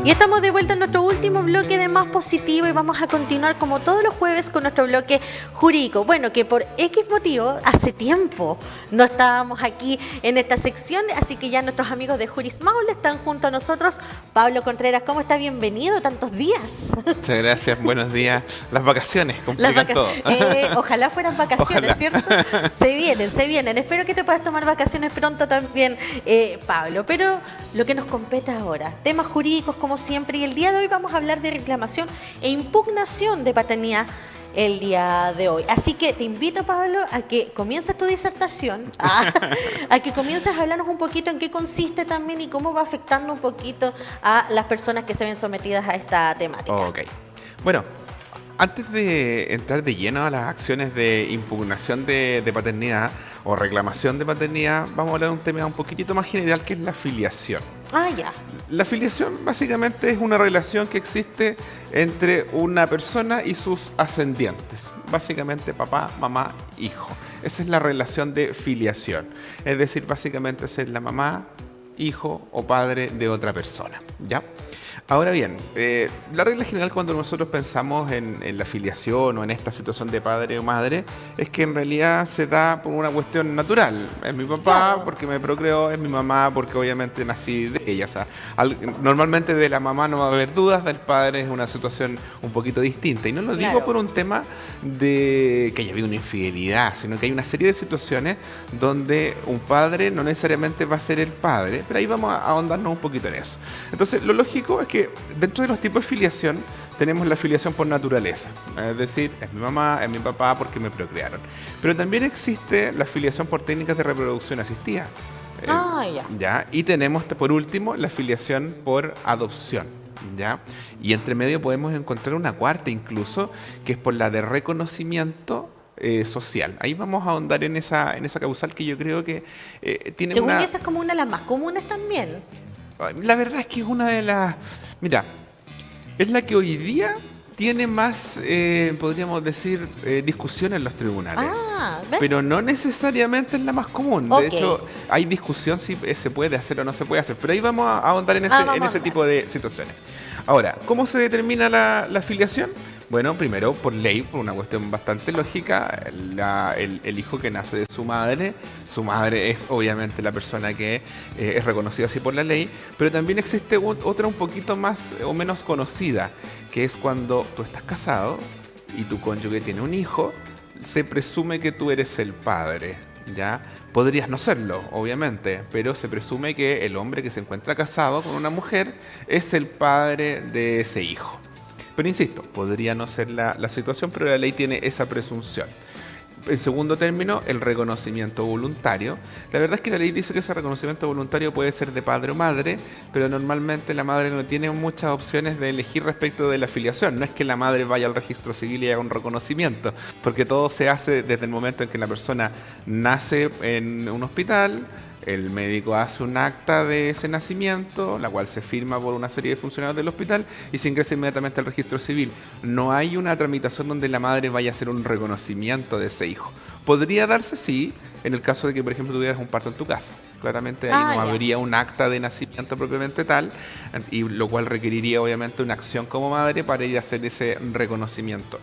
Y estamos de vuelta en nuestro último bloque de Más Positivo y vamos a continuar como todos los jueves con nuestro bloque jurídico. Bueno, que por X motivo hace tiempo no estábamos aquí en esta sección, así que ya nuestros amigos de Juris Maule están junto a nosotros. Pablo Contreras, ¿cómo está? Bienvenido, tantos días. Muchas gracias, buenos días. Las vacaciones complican todo. Ojalá fueran vacaciones, Ojalá. ¿cierto? Se vienen. Espero que te puedas tomar vacaciones pronto también, Pablo. Pero lo que nos compete ahora, temas jurídicos como siempre, y el día de hoy vamos a hablar de reclamación e impugnación de paternidad el día de hoy. Así que te invito, Pablo, a que comiences tu disertación, a que comiences a hablarnos un poquito en qué consiste también y cómo va afectando un poquito a las personas que se ven sometidas a esta temática. Ok. Bueno, antes de entrar de lleno a las acciones de impugnación de paternidad o reclamación de paternidad, vamos a hablar de un tema un poquitito más general, que es la filiación. Ya. La filiación básicamente es una relación que existe entre una persona y sus ascendientes. Básicamente papá, mamá, hijo. Esa es la relación de filiación. Es decir, básicamente ser la mamá, hijo o padre de otra persona. ¿Ya? Ahora bien, la regla general cuando nosotros pensamos en la filiación o en esta situación de padre o madre es que en realidad se da por una cuestión natural. Es mi papá Claro. porque me procreó, es mi mamá porque obviamente nací de ella. O sea, normalmente de la mamá no va a haber dudas, del padre es una situación un poquito distinta. Y no lo digo Claro. por un tema de que haya habido una infidelidad, sino que hay una serie de situaciones donde un padre no necesariamente va a ser el padre, pero ahí vamos a ahondarnos un poquito en eso. Entonces, lo lógico es que dentro de los tipos de filiación tenemos la filiación por naturaleza, es decir, es mi mamá, es mi papá porque me procrearon. Pero también existe la filiación por técnicas de reproducción asistida. ¿Ya? Y tenemos, por último, la filiación por adopción. ¿Ya? Y entre medio podemos encontrar una cuarta incluso, que es por la de reconocimiento social. Ahí vamos a ahondar en esa causal que yo creo que tiene Según una... esa es como una de las más comunes también. La verdad es que es una de las... Mira, es la que hoy día tiene más, podríamos decir, discusión en los tribunales. ¿Ves? Pero no necesariamente es la más común. Ok. De hecho, hay discusión si se puede hacer o no se puede hacer. Pero ahí vamos a ahondar en Vamos a ese ahondar. tipo de situaciones. Ahora, ¿cómo se determina la filiación? Bueno, primero por ley, por una cuestión bastante lógica, el hijo que nace de su madre es obviamente la persona que es reconocida así por la ley, pero también existe otra un poquito más o menos conocida, que es cuando tú estás casado y tu cónyuge tiene un hijo, se presume que tú eres el padre, ¿ya? Podrías no serlo, obviamente, pero se presume que el hombre que se encuentra casado con una mujer es el padre de ese hijo. Pero insisto, podría no ser la situación, pero la ley tiene esa presunción. En segundo término, el reconocimiento voluntario. La verdad es que la ley dice que ese reconocimiento voluntario puede ser de padre o madre, pero normalmente la madre no tiene muchas opciones de elegir respecto de la filiación. No es que la madre vaya al registro civil y haga un reconocimiento, porque todo se hace desde el momento en que la persona nace en un hospital. El médico hace un acta de ese nacimiento, la cual se firma por una serie de funcionarios del hospital y se ingresa inmediatamente al registro civil. No hay una tramitación donde la madre vaya a hacer un reconocimiento de ese hijo. Podría darse, sí, en el caso de que, por ejemplo, tuvieras un parto en tu casa. Claramente ahí no habría un acta de nacimiento propiamente tal, y lo cual requeriría obviamente una acción como madre para ir a hacer ese reconocimiento.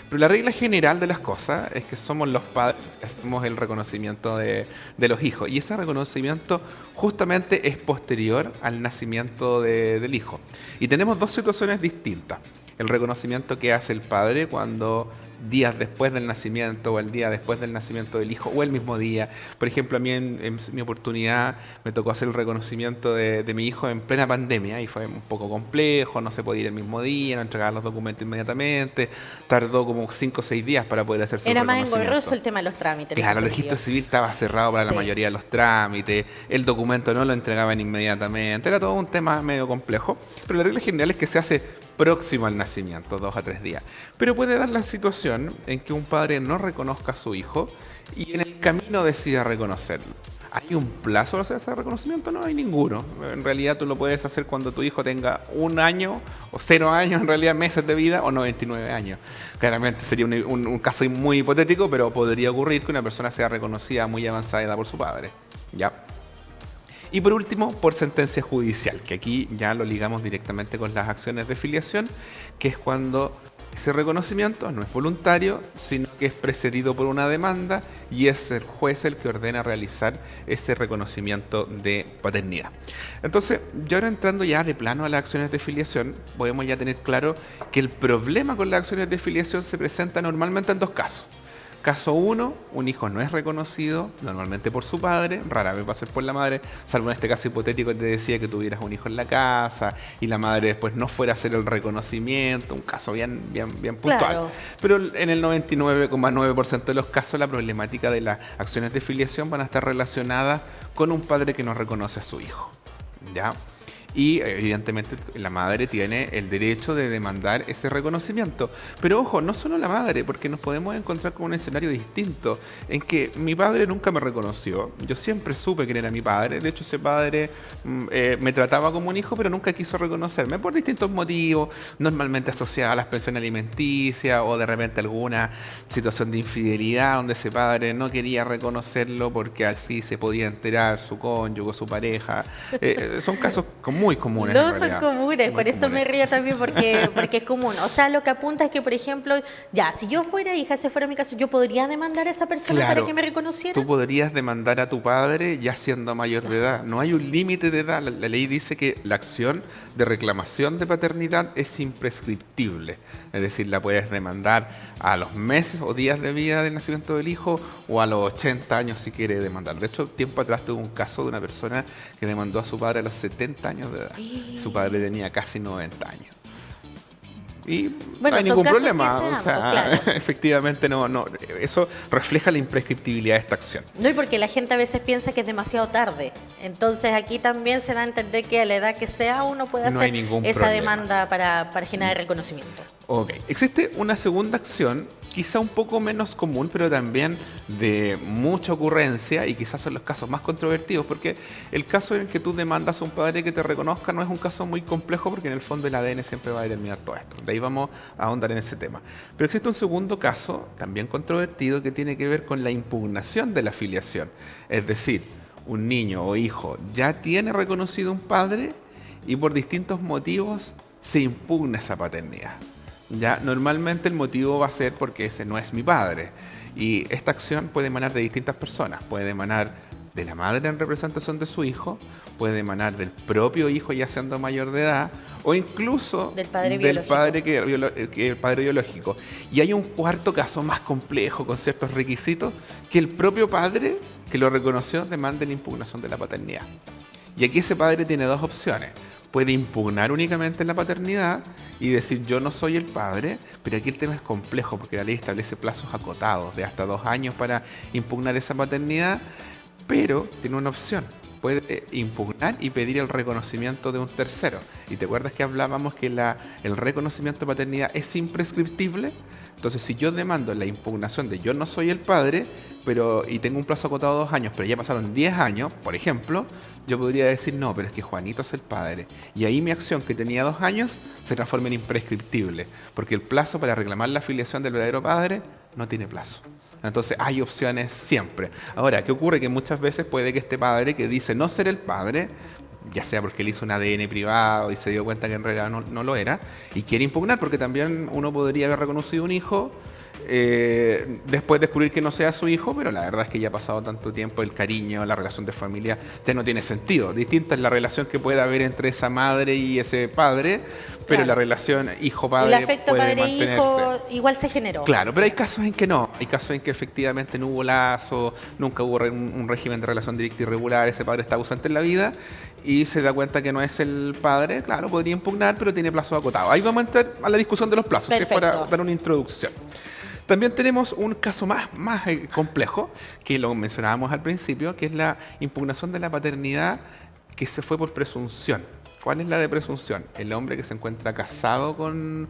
Pero la regla general de las cosas es que somos los padres que hacemos el reconocimiento de los hijos. Y ese reconocimiento justamente es posterior al nacimiento del hijo. Y tenemos dos situaciones distintas. El reconocimiento que hace el padre cuando días después del nacimiento o el día después del nacimiento del hijo o el mismo día. Por ejemplo, a mí en mi oportunidad me tocó hacer el reconocimiento de mi hijo en plena pandemia y fue un poco complejo, no se podía ir el mismo día, no entregaban los documentos inmediatamente, tardó como 5 o 6 días para poder hacerse el reconocimiento. Era más engorroso el tema de los trámites. Claro, el registro civil estaba cerrado para la mayoría de los trámites, el documento no lo entregaban inmediatamente, era todo un tema medio complejo, pero la regla general es que se hace próximo al nacimiento, 2 a 3 días. Pero puede dar la situación en que un padre no reconozca a su hijo y en el camino decida reconocerlo. ¿Hay un plazo para hacer ese reconocimiento? No hay ninguno. En realidad tú lo puedes hacer cuando tu hijo tenga 1 año o 0 años, en realidad meses de vida, o 99 años. Claramente sería un caso muy hipotético, pero podría ocurrir que una persona sea reconocida muy avanzada edad por su padre. ¿Ya? Y por último, por sentencia judicial, que aquí ya lo ligamos directamente con las acciones de filiación, que es cuando ese reconocimiento no es voluntario, sino que es precedido por una demanda y es el juez el que ordena realizar ese reconocimiento de paternidad. Entonces, yo ahora entrando ya de plano a las acciones de filiación, podemos ya tener claro que el problema con las acciones de filiación se presenta normalmente en 2 casos. Caso 1, un hijo no es reconocido, normalmente por su padre, rara vez va a ser por la madre, salvo en este caso hipotético que te decía que tuvieras un hijo en la casa y la madre después no fuera a hacer el reconocimiento, un caso bien puntual. Claro. Pero en el 99,9% de los casos la problemática de las acciones de filiación van a estar relacionadas con un padre que no reconoce a su hijo. ¿Ya? Y evidentemente la madre tiene el derecho de demandar ese reconocimiento. Pero ojo, no solo la madre, porque nos podemos encontrar con un escenario distinto, en que mi padre nunca me reconoció. Yo siempre supe quién era mi padre. De hecho, ese padre me trataba como un hijo, pero nunca quiso reconocerme por distintos motivos, normalmente asociados a las pensiones alimenticias o de repente alguna situación de infidelidad donde ese padre no quería reconocerlo porque así se podía enterar su cónyuge, su pareja. Son casos muy comunes. No son comunes, por eso me río también porque es común. O sea, lo que apunta es que, por ejemplo, ya, si yo fuera hija, ese fuera mi caso, ¿yo podría demandar a esa persona para que me reconociera? Tú podrías demandar a tu padre ya siendo mayor de edad. No hay un límite de edad. La ley dice que la acción de reclamación de paternidad es imprescriptible. Es decir, la puedes demandar a los meses o días de vida del nacimiento del hijo o a los 80 años si quiere demandar. De hecho, tiempo atrás tuve un caso de una persona que demandó a su padre a los 70 años de edad. Su padre tenía casi 90 años. Y bueno, no hay ningún problema. Dan, o sea, claro. Efectivamente no, eso refleja la imprescriptibilidad de esta acción. No, y porque la gente a veces piensa que es demasiado tarde. Entonces aquí también se da a entender que a la edad que sea uno puede hacer esa demanda para generar reconocimiento. Ok. Existe una segunda acción, quizá un poco menos común, pero también de mucha ocurrencia y quizás son los casos más controvertidos, porque el caso en que tú demandas a un padre que te reconozca no es un caso muy complejo porque en el fondo el ADN siempre va a determinar todo esto. De ahí vamos a ahondar en ese tema. Pero existe un segundo caso, también controvertido, que tiene que ver con la impugnación de la filiación. Es decir, un niño o hijo ya tiene reconocido un padre y por distintos motivos se impugna esa paternidad. Ya, normalmente el motivo va a ser porque ese no es mi padre. Y esta acción puede emanar de distintas personas. Puede emanar de la madre en representación de su hijo, puede emanar del propio hijo ya siendo mayor de edad, o incluso del padre el padre biológico. Y hay un cuarto caso más complejo, con ciertos requisitos, que el propio padre que lo reconoció demande la impugnación de la paternidad. Y aquí ese padre tiene 2 opciones. Puede impugnar únicamente la paternidad y decir yo no soy el padre, pero aquí el tema es complejo porque la ley establece plazos acotados de hasta 2 años para impugnar esa paternidad, pero tiene una opción. Puede impugnar y pedir el reconocimiento de un tercero. ¿Y te acuerdas que hablábamos que el reconocimiento de paternidad es imprescriptible? Entonces, si yo demando la impugnación de yo no soy el padre, y tengo un plazo acotado de 2 años, pero ya pasaron 10 años, por ejemplo, yo podría decir, no, pero es que Juanito es el padre. Y ahí mi acción, que tenía 2 años, se transforma en imprescriptible, porque el plazo para reclamar la filiación del verdadero padre no tiene plazo. Entonces hay opciones siempre. Ahora, ¿qué ocurre? Que muchas veces puede que este padre que dice no ser el padre, ya sea porque él hizo un ADN privado y se dio cuenta que en realidad no lo era, y quiere impugnar, porque también uno podría haber reconocido un hijo, después descubrir que no sea su hijo, pero la verdad es que ya ha pasado tanto tiempo, el cariño, la relación de familia ya no tiene sentido. Distinta es la relación que puede haber entre esa madre y ese padre, pero claro, la relación hijo-padre el afecto puede mantenerse. Padre-hijo igual se generó. Claro, pero hay casos en que no. Hay casos en que efectivamente no hubo lazo, nunca hubo un régimen de relación directa y regular, ese padre está ausente en la vida y se da cuenta que no es el padre. Claro, podría impugnar, pero tiene plazo acotado. Ahí vamos a entrar a la discusión de los plazos, si es para dar una introducción. También tenemos un caso más complejo, que lo mencionábamos al principio, que es la impugnación de la paternidad que se fue por presunción. ¿Cuál es la de presunción? El hombre que se encuentra casado con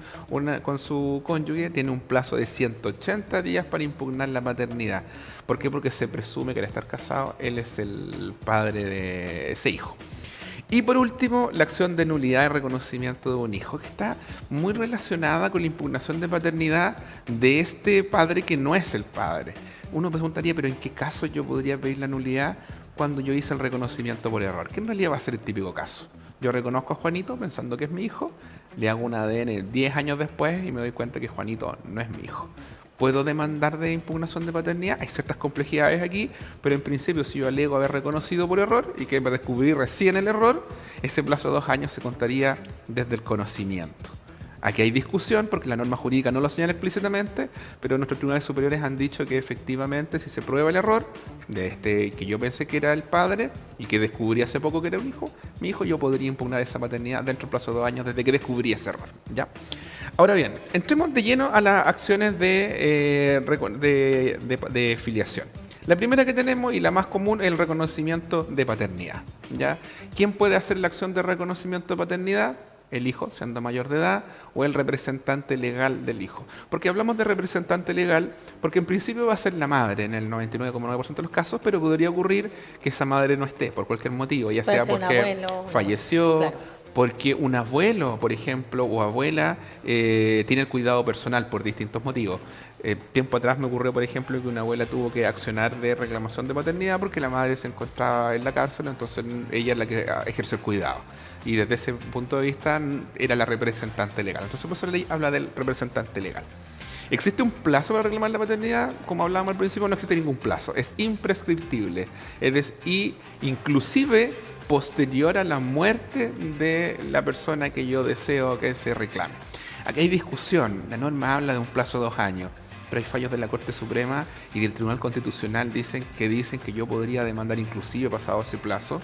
su cónyuge tiene un plazo de 180 días para impugnar la paternidad. ¿Por qué? Porque se presume que al estar casado él es el padre de ese hijo. Y por último, la acción de nulidad de reconocimiento de un hijo, que está muy relacionada con la impugnación de paternidad de este padre que no es el padre. Uno preguntaría, ¿pero en qué caso yo podría pedir la nulidad cuando yo hice el reconocimiento por error? Que en realidad va a ser el típico caso. Yo reconozco a Juanito pensando que es mi hijo, le hago un ADN 10 años después y me doy cuenta que Juanito no es mi hijo. ¿Puedo demandar de impugnación de paternidad? Hay ciertas complejidades aquí, pero en principio si yo alego haber reconocido por error y que me descubrí recién el error, ese plazo de 2 años se contaría desde el conocimiento. Aquí hay discusión porque la norma jurídica no lo señala explícitamente, pero nuestros tribunales superiores han dicho que efectivamente si se prueba el error de este que yo pensé que era el padre y que descubrí hace poco que era un hijo, mi hijo, yo podría impugnar esa paternidad dentro del plazo de 2 años desde que descubrí ese error. ¿Ya? Ahora bien, entremos de lleno a las acciones de filiación. La primera que tenemos y la más común es el reconocimiento de paternidad. ¿Ya? ¿Quién puede hacer la acción de reconocimiento de paternidad? El hijo, siendo mayor de edad, o el representante legal del hijo. ¿Por qué hablamos de representante legal? Porque en principio va a ser la madre en el 99,9% de los casos, pero podría ocurrir que esa madre no esté por cualquier motivo, ya sea porque falleció, claro, porque un abuelo, por ejemplo, o abuela tiene el cuidado personal por distintos motivos. Tiempo atrás me ocurrió, por ejemplo, que una abuela tuvo que accionar de reclamación de paternidad porque la madre se encontraba en la cárcel, entonces ella es la que ejerce el cuidado. Y desde ese punto de vista era la representante legal. Entonces por eso la ley habla del representante legal. ¿Existe un plazo para reclamar la paternidad? Como hablábamos al principio, no existe ningún plazo. Es imprescriptible. Y inclusive posterior a la muerte de la persona que yo deseo que se reclame. Aquí hay discusión. La norma habla de un plazo de 2 años. Pero hay fallos de la Corte Suprema y del Tribunal Constitucional dicen que yo podría demandar inclusive pasado ese plazo,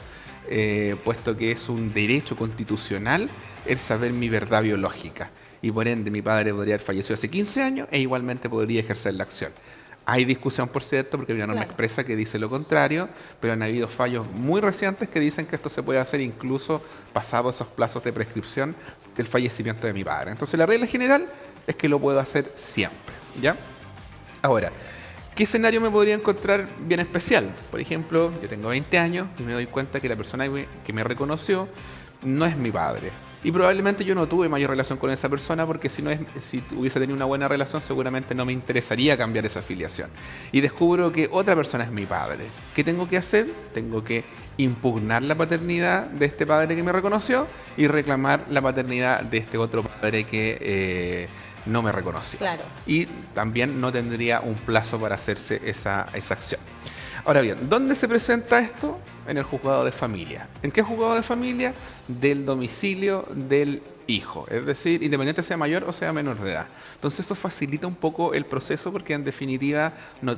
puesto que es un derecho constitucional el saber mi verdad biológica. Y por ende mi padre podría haber fallecido hace 15 años e igualmente podría ejercer la acción. Hay discusión, por cierto, porque hay una norma expresa que dice lo contrario, pero han habido fallos muy recientes que dicen que esto se puede hacer incluso pasado esos plazos de prescripción del fallecimiento de mi padre. Entonces la regla general es que lo puedo hacer siempre, ¿ya? Ahora, ¿qué escenario me podría encontrar bien especial? Por ejemplo, yo tengo 20 años y me doy cuenta que la persona que me reconoció no es mi padre. Y probablemente yo no tuve mayor relación con esa persona porque si hubiese tenido una buena relación seguramente no me interesaría cambiar esa filiación. Y descubro que otra persona es mi padre. ¿Qué tengo que hacer? Tengo que impugnar la paternidad de este padre que me reconoció y reclamar la paternidad de este otro padre que no me reconoció. Claro. Y también no tendría un plazo para hacerse esa acción. Ahora bien, ¿dónde se presenta esto? En el juzgado de familia. ¿En qué juzgado de familia? Del domicilio del hijo, es decir, independiente sea mayor o sea menor de edad. Entonces eso facilita un poco el proceso porque en definitiva,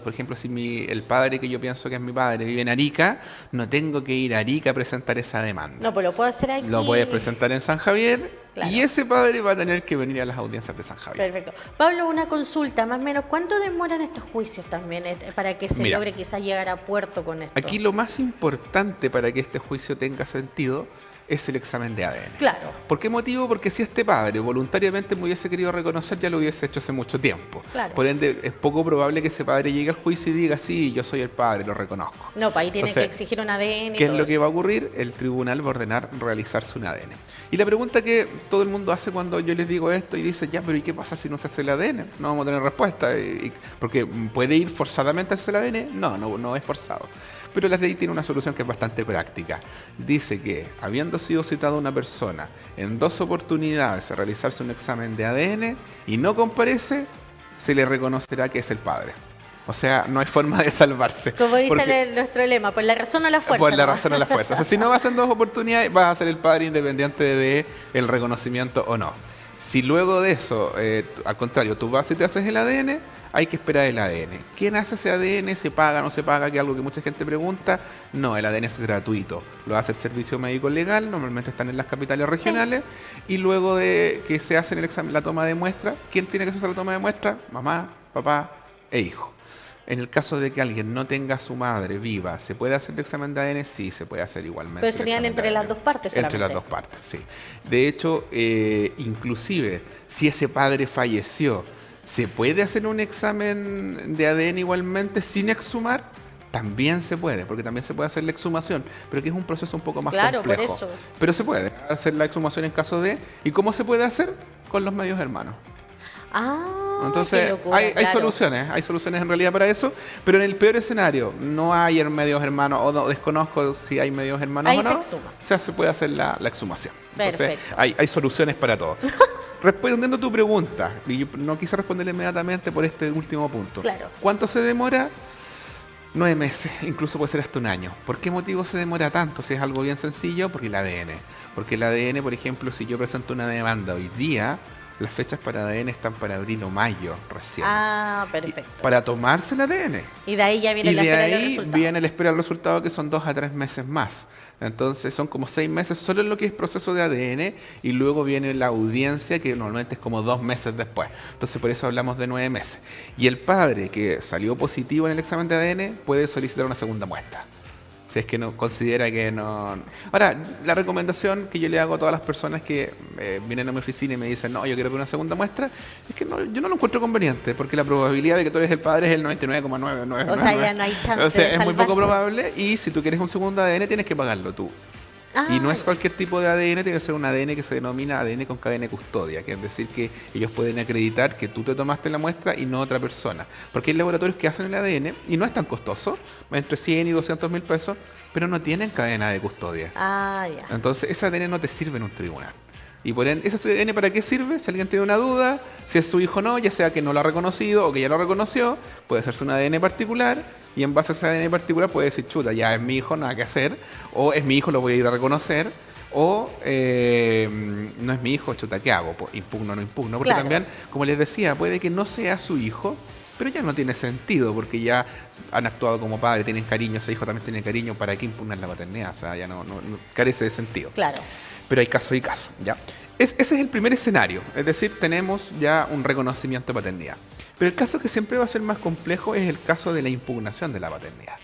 por ejemplo, si el padre que yo pienso que es mi padre vive en Arica, no tengo que ir a Arica a presentar esa demanda. No, pues lo puedo hacer aquí. Lo puedes presentar en San Javier. Claro. Y ese padre va a tener que venir a las audiencias de San Javier. Perfecto. Pablo, una consulta, más o menos, ¿cuánto demoran estos juicios también para que se logre quizás llegar a puerto con esto? Aquí lo más importante para que este juicio tenga sentido es el examen de ADN. Claro. ¿Por qué motivo? Porque si este padre voluntariamente me hubiese querido reconocer, ya lo hubiese hecho hace mucho tiempo. Claro. Por ende, es poco probable que ese padre llegue al juicio y diga, sí, yo soy el padre, lo reconozco. No, para ahí tiene que exigir un ADN. ¿Qué es lo que va a ocurrir? El tribunal va a ordenar realizarse un ADN. Y la pregunta que todo el mundo hace cuando yo les digo esto y dice, ya, pero ¿y qué pasa si no se hace el ADN? No vamos a tener respuesta. Porque ¿puede ir forzadamente a hacer el ADN? No es forzado. Pero la ley tiene una solución que es bastante práctica. Dice que, habiendo sido citada una persona en 2 oportunidades a realizarse un examen de ADN y no comparece, se le reconocerá que es el padre. O sea, no hay forma de salvarse. Como dice nuestro lema, por la razón o la fuerza. Por la razón o la fuerza. O sea, si no vas en 2 oportunidades, vas a ser el padre independiente del reconocimiento o no. Si luego de eso, al contrario, tú vas y te haces el ADN, hay que esperar el ADN. ¿Quién hace ese ADN? ¿Se paga, no se paga? Que es algo que mucha gente pregunta. No, el ADN es gratuito. Lo hace el Servicio Médico Legal, normalmente están en las capitales regionales. Sí. Y luego de que se hace el examen, la toma de muestra, ¿quién tiene que hacer la toma de muestra? Mamá, papá e hijo. En el caso de que alguien no tenga a su madre viva, ¿se puede hacer el examen de ADN? Sí, se puede hacer igualmente. Pero el serían examen de entre las ADN. dos partes solamente. Entre las dos partes, sí. De hecho, inclusive, si ese padre falleció, ¿se puede hacer un examen de ADN igualmente sin exhumar? También se puede, porque también se puede hacer la exhumación, pero que es un proceso un poco más Claro, por complejo. eso. Pero se puede hacer la exhumación en caso de... ¿Y cómo se puede hacer? Con los medios hermanos. Ah, qué Entonces, locura, hay claro. hay soluciones en realidad para eso, pero en el peor escenario, no hay medios hermanos, o no, desconozco si hay medios hermanos Ahí o se no, exhuma. se puede hacer la exhumación. Entonces, Perfecto. hay soluciones para todo. Respondiendo a tu pregunta, y yo no quise responderle inmediatamente por este último punto. Claro. ¿Cuánto se demora? 9 meses, incluso puede ser hasta un año. ¿Por qué motivo se demora tanto? Si es algo bien sencillo, porque el ADN. Porque el ADN, por ejemplo, si yo presento una demanda hoy día, las fechas para ADN están para abril o mayo recién. Ah, Y perfecto. para tomarse el ADN. Y de ahí ya viene Y la de espera de los ahí resultados. viene la espera del resultado, que son 2 a 3 meses más. Entonces son como 6 meses solo en lo que es proceso de ADN, y luego viene la audiencia, que normalmente es como 2 meses después. Entonces por eso hablamos de 9 meses. Y el padre que salió positivo en el examen de ADN puede solicitar una segunda muestra, si es que no considera que no... Ahora, la recomendación que yo le hago a todas las personas que vienen a mi oficina y me dicen, no, yo quiero ver una segunda muestra, es que yo no lo encuentro conveniente, porque la probabilidad de que tú eres el padre es el 99,999. O sea, ya no hay chance O sea, de es muy poco salvarse. probable, y si tú quieres un segundo ADN tienes que pagarlo tú. Ah, Y no es ya. cualquier tipo de ADN, tiene que ser un ADN que se denomina ADN con cadena de custodia, que es decir que ellos pueden acreditar que tú te tomaste la muestra y no otra persona. Porque hay laboratorios que hacen el ADN y no es tan costoso, entre 100 y 200 mil pesos, pero no tienen cadena de custodia. Ah, ya. Entonces ese ADN no te sirve en un tribunal. Y por ende, ¿ese ADN para qué sirve? Si alguien tiene una duda, si es su hijo o no, ya sea que no lo ha reconocido o que ya lo reconoció, puede hacerse un ADN particular, y en base a ese ADN particular puede decir, chuta, ya es mi hijo, nada que hacer, o es mi hijo, lo voy a ir a reconocer, o no es mi hijo, chuta, ¿qué hago? Pues, impugno o no impugno. Porque Claro. también, como les decía, puede que no sea su hijo, pero ya no tiene sentido, porque ya han actuado como padres, tienen cariño, ese hijo también tiene cariño, ¿para qué impugnar la paternidad? O sea, ya no carece de sentido. Claro. Pero hay casos y casos, ¿ya? Ese es el primer escenario, es decir, tenemos ya un reconocimiento de paternidad. Pero el caso que siempre va a ser más complejo es el caso de la impugnación de la paternidad.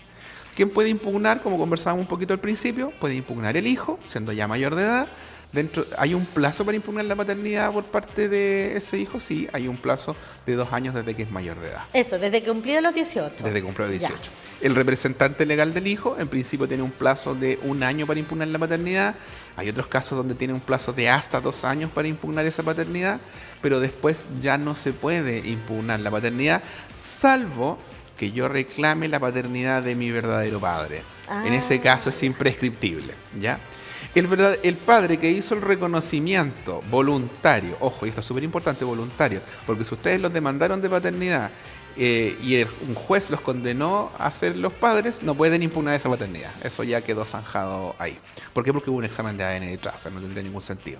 ¿Quién puede impugnar? Como conversábamos un poquito al principio, puede impugnar el hijo, siendo ya mayor de edad. ¿Hay un plazo para impugnar la paternidad por parte de ese hijo? Sí, hay un plazo de 2 años desde que es mayor de edad. Eso, desde que cumplió los 18. Desde que cumplió Ya. 18. El representante legal del hijo, en principio, tiene un plazo de 1 año para impugnar la paternidad. Hay otros casos donde tiene un plazo de hasta 2 años para impugnar esa paternidad, pero después ya no se puede impugnar la paternidad, salvo que yo reclame la paternidad de mi verdadero padre. En ese caso es imprescriptible, ¿ya? El padre que hizo el reconocimiento voluntario, ojo, y esto es súper importante, voluntario, porque si ustedes los demandaron de paternidad un juez los condenó a ser los padres, no pueden impugnar esa paternidad. Eso ya quedó zanjado ahí. ¿Por qué? Porque hubo un examen de ADN detrás, o sea, no tendría ningún sentido.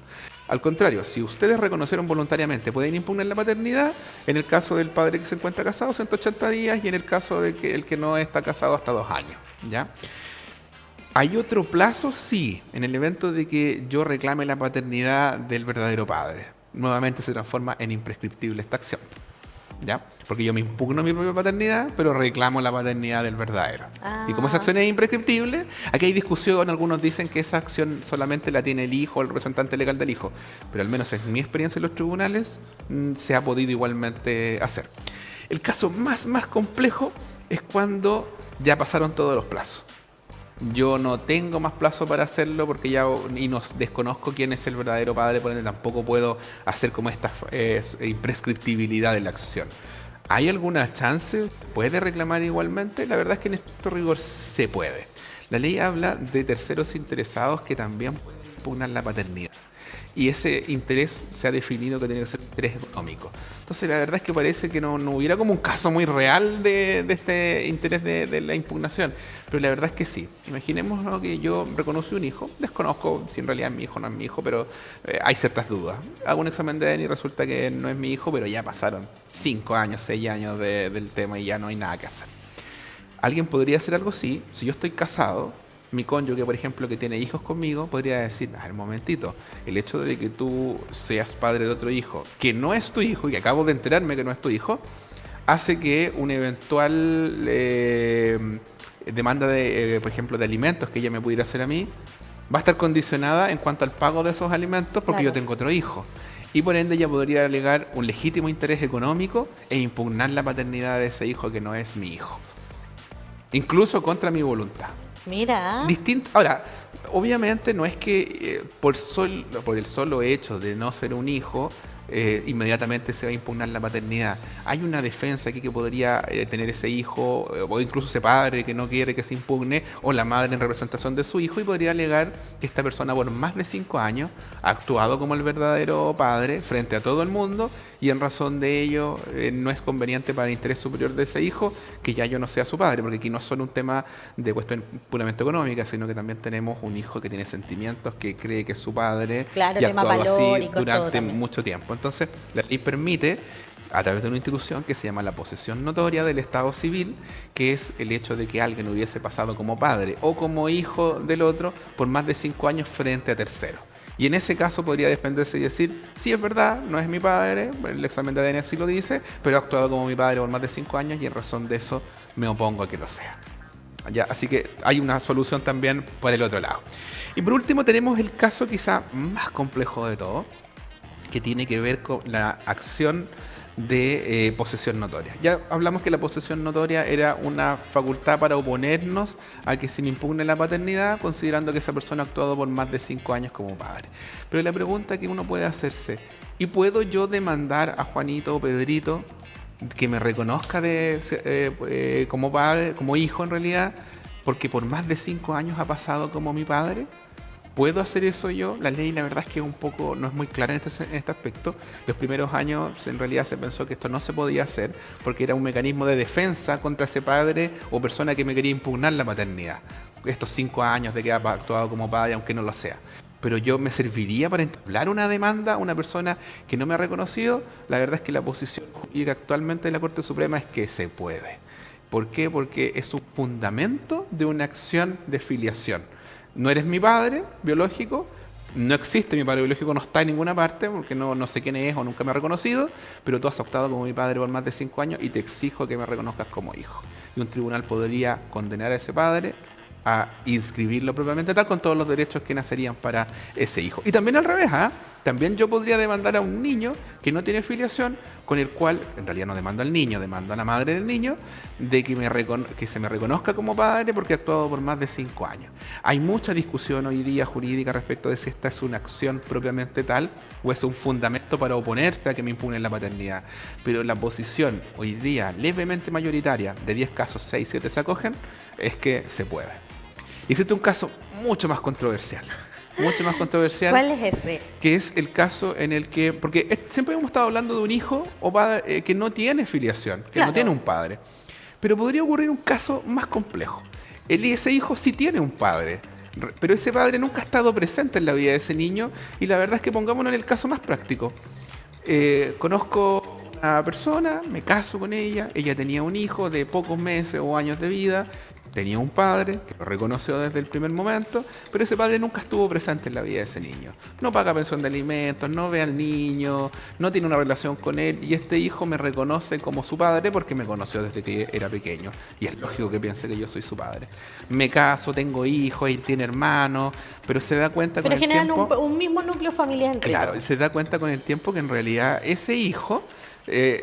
Al contrario, si ustedes reconocieron voluntariamente, pueden impugnar la paternidad, en el caso del padre que se encuentra casado, 180 días, y en el caso de que el que no está casado, hasta 2 años, ¿ya? ¿Hay otro plazo? Sí, en el evento de que yo reclame la paternidad del verdadero padre. Nuevamente se transforma en imprescriptible esta acción, ¿ya? Porque yo me impugno mi propia paternidad, pero reclamo la paternidad del verdadero. Y como esa acción es imprescriptible, aquí hay discusión, algunos dicen que esa acción solamente la tiene el hijo o el representante legal del hijo, pero al menos en mi experiencia en los tribunales se ha podido igualmente hacer. El caso más complejo es cuando ya pasaron todos los plazos. Yo no tengo más plazo para hacerlo porque ya desconozco quién es el verdadero padre, por ende tampoco puedo hacer como esta imprescriptibilidad de la acción. ¿Hay alguna chance? ¿Puede reclamar igualmente? La verdad es que en este rigor se puede. La ley habla de terceros interesados que también pueden impugnar la paternidad. Y ese interés se ha definido que tiene que ser interés económico. Entonces la verdad es que parece que no hubiera como un caso muy real de este interés de la impugnación. Pero la verdad es que sí. Imaginemos, ¿no?, que yo reconozco un hijo, desconozco si en realidad es mi hijo o no es mi hijo, pero hay ciertas dudas. Hago un examen de ADN y resulta que no es mi hijo, pero ya pasaron 5 años, 6 años del tema y ya no hay nada que hacer. ¿Alguien podría hacer algo? Sí. Si yo estoy casado, mi cónyuge, por ejemplo, que tiene hijos conmigo, podría decir, a ver, un momentito, el hecho de que tú seas padre de otro hijo, que no es tu hijo, y que acabo de enterarme que no es tu hijo, hace que una eventual demanda de, por ejemplo, de alimentos que ella me pudiera hacer a mí, va a estar condicionada en cuanto al pago de esos alimentos porque yo tengo otro hijo. Y por ende ella podría alegar un legítimo interés económico e impugnar la paternidad de ese hijo que no es mi hijo. Incluso contra mi voluntad. Mira. Distinto. Ahora, obviamente no es que por el solo hecho de no ser un hijo, inmediatamente se va a impugnar la paternidad. Hay una defensa aquí que podría tener ese hijo, o incluso ese padre que no quiere que se impugne, o la madre en representación de su hijo, y podría alegar que esta persona por más de 5 años ha actuado como el verdadero padre frente a todo el mundo, y en razón de ello no es conveniente para el interés superior de ese hijo que ya yo no sea su padre, porque aquí no es solo un tema de cuestión puramente económica, sino que también tenemos un hijo que tiene sentimientos, que cree que es su padre, Claro, y ha tema actuado así valórico, durante todo mucho tiempo. Entonces, la ley permite, a través de una institución que se llama la posesión notoria del Estado civil, que es el hecho de que alguien hubiese pasado como padre o como hijo del otro por más de 5 años frente a terceros. Y en ese caso podría defenderse y decir, sí, es verdad, no es mi padre, el examen de ADN así lo dice, pero ha actuado como mi padre por más de 5 años y en razón de eso me opongo a que lo sea. Ya, así que hay una solución también por el otro lado. Y por último tenemos el caso quizá más complejo de todo, que tiene que ver con la acción de posesión notoria. Ya hablamos que la posesión notoria era una facultad para oponernos a que se me impugne la paternidad, considerando que esa persona ha actuado por más de 5 años como padre. Pero la pregunta que uno puede hacerse, ¿y puedo yo demandar a Juanito o Pedrito que me reconozca como padre, como hijo en realidad, porque por más de 5 años ha pasado como mi padre? ¿Puedo hacer eso yo? La ley, la verdad es que no es muy clara en este aspecto. Los primeros años en realidad se pensó que esto no se podía hacer porque era un mecanismo de defensa contra ese padre o persona que me quería impugnar la paternidad. Estos 5 años de que ha actuado como padre, aunque no lo sea. Pero yo me serviría para entablar una demanda a una persona que no me ha reconocido. La verdad es que la posición jurídica actualmente de la Corte Suprema es que se puede. ¿Por qué? Porque es un fundamento de una acción de filiación. No eres mi padre biológico, no existe mi padre biológico, no está en ninguna parte, porque no sé quién es o nunca me ha reconocido, pero tú has optado como mi padre por más de 5 años y te exijo que me reconozcas como hijo. Y un tribunal podría condenar a ese padre a inscribirlo propiamente tal, con todos los derechos que nacerían para ese hijo. Y también al revés, también yo podría demandar a un niño que no tiene filiación, con el cual, en realidad no demando al niño, demando a la madre del niño, de que se me reconozca como padre porque ha actuado por más de 5 años. Hay mucha discusión hoy día jurídica respecto de si esta es una acción propiamente tal o es un fundamento para oponerse a que me impugnen la paternidad. Pero la posición hoy día levemente mayoritaria, de 10 casos, 6, 7 se acogen, es que se puede. Y existe un caso mucho más controversial. Mucho más controversial. ¿Cuál es ese? Que es el caso en el que, porque siempre hemos estado hablando de un hijo o padre que no tiene filiación, que no tiene un padre. Pero podría ocurrir un caso más complejo. Ese hijo sí tiene un padre, pero ese padre nunca ha estado presente en la vida de ese niño, y la verdad es que pongámonos en el caso más práctico. Conozco una persona, me caso con ella tenía un hijo de pocos meses o años de vida, tenía un padre que lo reconoció desde el primer momento, pero ese padre nunca estuvo presente en la vida de ese niño. No paga pensión de alimentos, no ve al niño, no tiene una relación con él, y este hijo me reconoce como su padre porque me conoció desde que era pequeño, y es lógico que piense que yo soy su padre. Me caso, tengo hijos, él tiene hermanos, pero se da cuenta con el tiempo... Pero generan un mismo núcleo familiar. Claro, se da cuenta con el tiempo que en realidad ese hijo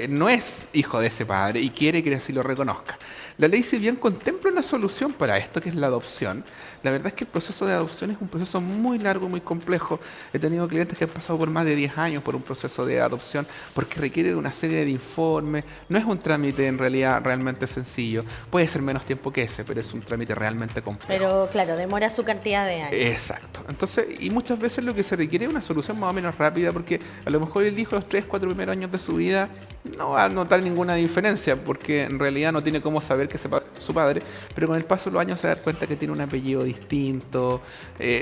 no es hijo de ese padre y quiere que así lo reconozca. La ley, si bien contempla una solución para esto, que es la adopción, la verdad es que el proceso de adopción es un proceso muy largo, muy complejo. He tenido clientes que han pasado por más de 10 años por un proceso de adopción porque requiere de una serie de informes. No es un trámite en realidad realmente sencillo. Puede ser menos tiempo que ese, pero es un trámite realmente complejo. Pero claro, demora su cantidad de años. Exacto. Entonces, y muchas veces lo que se requiere es una solución más o menos rápida, porque a lo mejor el hijo los 3, 4 primeros años de su vida no va a notar ninguna diferencia, porque en realidad no tiene cómo saber que su padre, pero con el paso de los años se da cuenta que tiene un apellido distinto.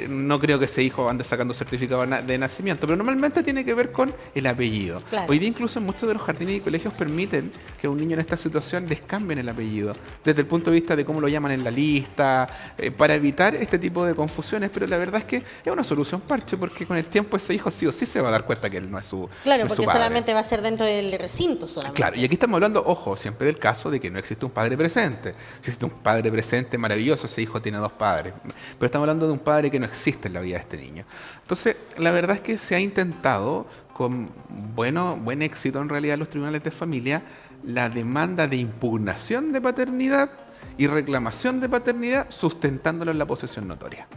No creo que ese hijo ande sacando certificado de nacimiento, pero normalmente tiene que ver con el apellido. Claro. Hoy día incluso en muchos de los jardines y colegios permiten que a un niño en esta situación les cambien el apellido, desde el punto de vista de cómo lo llaman en la lista, para evitar este tipo de confusiones, pero la verdad es que es una solución parche, porque con el tiempo ese hijo sí o sí se va a dar cuenta que él no es su Claro, no es porque su padre. solamente va a ser dentro del recinto solamente. Claro, y aquí estamos hablando, ojo, siempre del caso de que no existe un padre presente. Si existe un padre presente, maravilloso, ese hijo tiene dos padres. Pero estamos hablando de un padre que no existe en la vida de este niño. Entonces, la verdad es que se ha intentado, con buen éxito en realidad en los tribunales de familia, la demanda de impugnación de paternidad y reclamación de paternidad sustentándolo en la posesión notoria.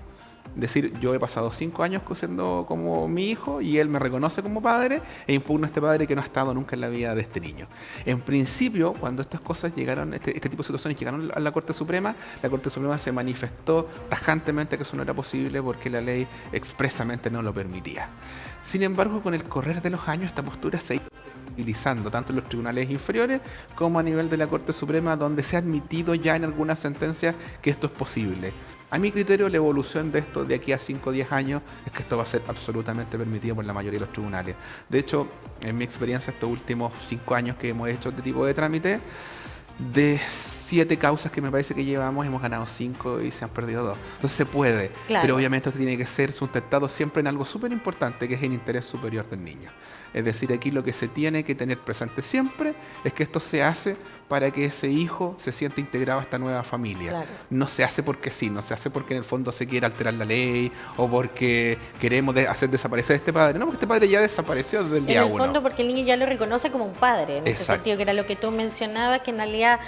Es decir, yo he pasado 5 años siendo como mi hijo y él me reconoce como padre e impugno a este padre que no ha estado nunca en la vida de este niño. En principio, cuando estas cosas llegaron, este tipo de situaciones llegaron a la Corte Suprema, la Corte Suprema se manifestó tajantemente que eso no era posible porque la ley expresamente no lo permitía. Sin embargo, con el correr de los años, esta postura se ha ido utilizando tanto en los tribunales inferiores como a nivel de la Corte Suprema, donde se ha admitido ya en algunas sentencias que esto es posible. A mi criterio, la evolución de esto de aquí a 5 o 10 años es que esto va a ser absolutamente permitido por la mayoría de los tribunales. De hecho, en mi experiencia, estos últimos 5 años que hemos hecho este tipo de trámite, de 7 causas que me parece que llevamos, hemos ganado 5 y se han perdido 2. Entonces se puede, Claro. pero obviamente esto tiene que ser sustentado siempre en algo súper importante, que es el interés superior del niño. Es decir, aquí lo que se tiene que tener presente siempre es que esto se hace para que ese hijo se sienta integrado a esta nueva familia. Claro. No se hace porque sí, no se hace porque en el fondo se quiere alterar la ley o porque queremos hacer desaparecer a este padre. No, porque este padre ya desapareció desde el día En el 1. fondo porque el niño ya lo reconoce como un padre, en ese Exacto. sentido, que era lo que tú mencionabas, que en realidad,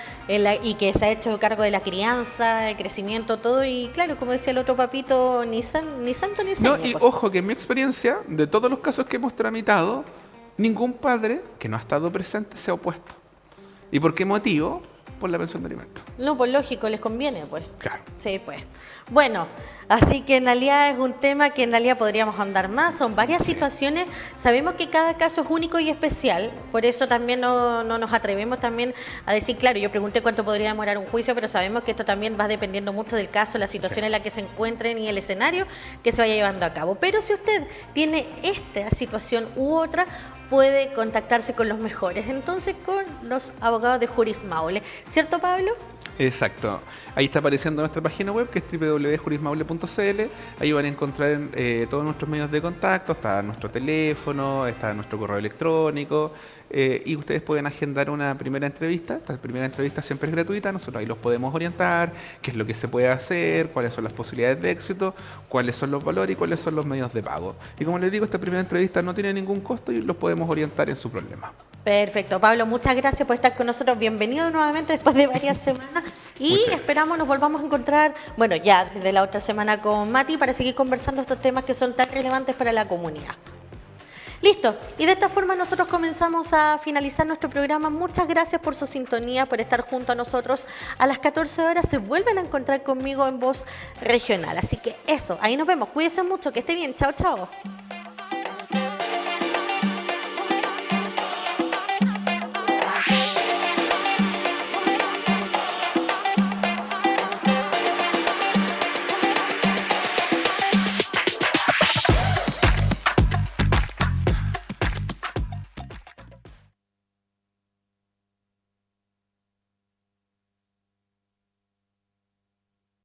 y que se ha hecho cargo de la crianza, el crecimiento, todo, y claro, como decía el otro papito, ni santo ni No, seña, y pues. ojo que en mi experiencia, de todos los casos que hemos tramitado, ningún padre que no ha estado presente se ha opuesto. ¿Y por qué motivo? Por la pensión de alimentos. No, pues lógico, les conviene, pues. Claro. Sí, pues. Bueno, así que en realidad es un tema que en realidad podríamos ahondar más. Son varias situaciones. Sabemos que cada caso es único y especial. Por eso también no nos atrevemos también a decir, claro, yo pregunté cuánto podría demorar un juicio, pero sabemos que esto también va dependiendo mucho del caso, la situación en la que se encuentren y el escenario que se vaya llevando a cabo. Pero si usted tiene esta situación u otra, puede contactarse con los mejores, entonces con los abogados de Juris Maule. ¿Cierto, Pablo? Exacto. Ahí está apareciendo nuestra página web, que es www.jurismaule.cl. Ahí van a encontrar todos nuestros medios de contacto, está nuestro teléfono, está nuestro correo electrónico, y ustedes pueden agendar una primera entrevista. Esta primera entrevista siempre es gratuita, nosotros ahí los podemos orientar, qué es lo que se puede hacer, cuáles son las posibilidades de éxito, cuáles son los valores y cuáles son los medios de pago. Y como les digo, esta primera entrevista no tiene ningún costo y los podemos orientar en su problema. Perfecto, Pablo, muchas gracias por estar con nosotros. Bienvenido nuevamente después de varias semanas y Muchas gracias. esperamos nos volvamos a encontrar, bueno, ya desde la otra semana con Mati para seguir conversando estos temas que son tan relevantes para la comunidad. Listo, y de esta forma nosotros comenzamos a finalizar nuestro programa. Muchas gracias por su sintonía, por estar junto a nosotros. A las 14 horas se vuelven a encontrar conmigo en Voz Regional. Así que eso, ahí nos vemos. Cuídense mucho, que esté bien. Chao, chao.